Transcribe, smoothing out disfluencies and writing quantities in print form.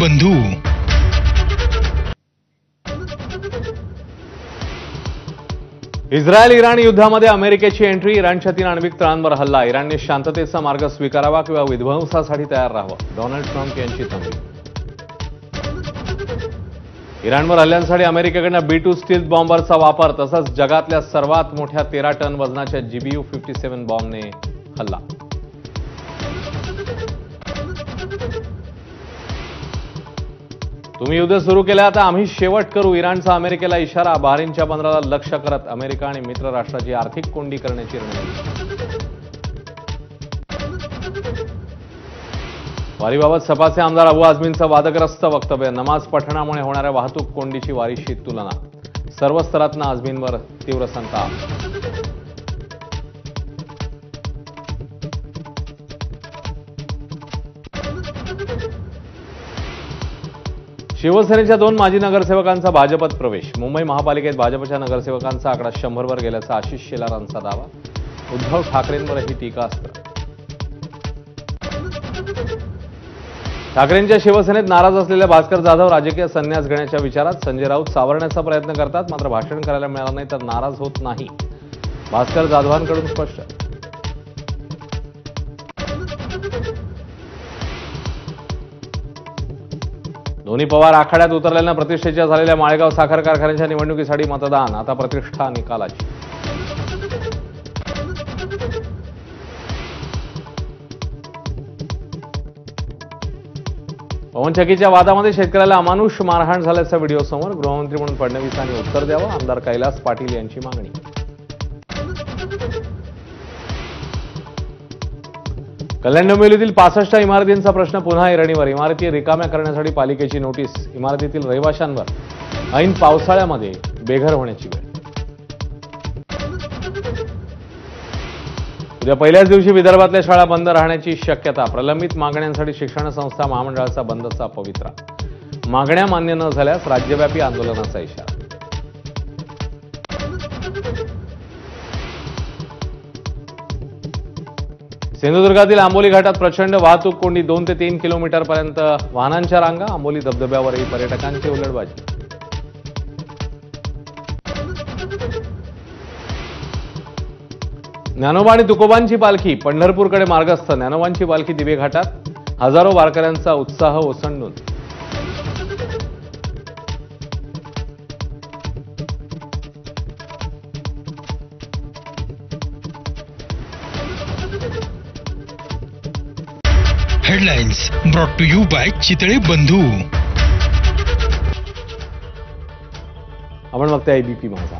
बंधू. Israel Iran युद्धामध्ये अमेरिकेची एंट्री, इराणच्या 3 आण्विक तळांवर हल्ला, इराणने शांततेचा मार्ग स्वीकारावा किंवा विध्वंसासाठी तयार राहावं, डोनाल्ड ट्रम्प यांची तंबी. इराणवर हल्ल्यांसाठी अमेरिकेकडनं B-2 स्टील्थ बॉम्बरचा वापर, तसंच जगातल्या सर्वात मोठ्या 13 टन वजनाच्या GBU-57 बॉम्बने हल्ला. तुम्ही युद्ध सुरू केलं, आता आम्ही शेवट करू, इराणचा अमेरिकेला इशारा. बहरीनच्या बंदराला लक्ष्य करत अमेरिका आणि मित्र राष्ट्राची आर्थिक कोंडी करण्याची रणनीती. वारीबाबत सपाचे आमदार अबू आझमींचं वादग्रस्त वक्तव्य, नमाज पठणामुळे होणाऱ्या वाहतूक कोंडीची वारीशी तुलना, सर्व स्तरातनं आझमींवर तीव्र संताप. शिवसेनेच्या 2 माजी नगरसेवकांचा भाजपत प्रवेश, मुंबई महापालिकेत भाजपच्या नगरसेवकांचा आकडा 100 वर गेल्याचा आशिष शेलारांचा दावा, उद्धव ठाकरेंवरही टीकास्त्र. ठाकरेंच्या शिवसेनेत नाराज असलेल्या भास्कर जाधव राजकीय संन्यास घेण्याच्या विचारात, संजय राऊत सावरण्याचा प्रयत्न करतात, मात्र भाषण करायला मिळालं नाही तर नाराज होत नाही, भास्कर जाधवांकडून स्पष्ट. दोन्ही पवार आखाड्यात उतरल्यानं प्रतिष्ठेच्या झालेल्या माळेगाव साखर कारखान्याच्या निवडणुकीसाठी मतदान, आता प्रतिष्ठा निकालाची. पवनचक्कीच्या वादामध्ये शेतकऱ्याला अमानुष मारहाण झाल्याचा व्हिडिओ समोर, गृहमंत्री म्हणून फडणवीसांनी उत्तर द्यावं, आमदार कैलास पाटील यांची मागणी. कल्याण डोंबिवलीतील 65 इमारतींचा प्रश्न पुन्हा ऐरणीवर, इमारती रिकाम्या करण्यासाठी पालिकेची नोटीस, इमारतीतील रहिवाशांवर ऐन पावसाळ्यामध्ये बेघर होण्याची वेळ. उद्या पहिल्याच दिवशी विदर्भातल्या शाळा बंद राहण्याची शक्यता, प्रलंबित मागण्यांसाठी शिक्षण संस्था महामंडळाचा बंदचा पवित्रा, मागण्या मान्य न झाल्यास राज्यव्यापी आंदोलनाचा इशारा. सिंधुदुर्गातील आंबोली घाटात प्रचंड वाहतूक कोंडी, 2 ते 3 किलोमीटरपर्यंत वाहनांच्या रांगा, आंबोली धबधब्यावरही पर्यटकांची उलटबाजी. ज्ञानोबा आणि तुकोबांची पालखी पंढरपूरकडे मार्गस्थ, ज्ञानोबांची पालखी दिवे घाटात, हजारो वारकऱ्यांचा उत्साह ओसंडून. Headlines brought to you by Chitale Bandhu. आपण बघताय ABP माझा.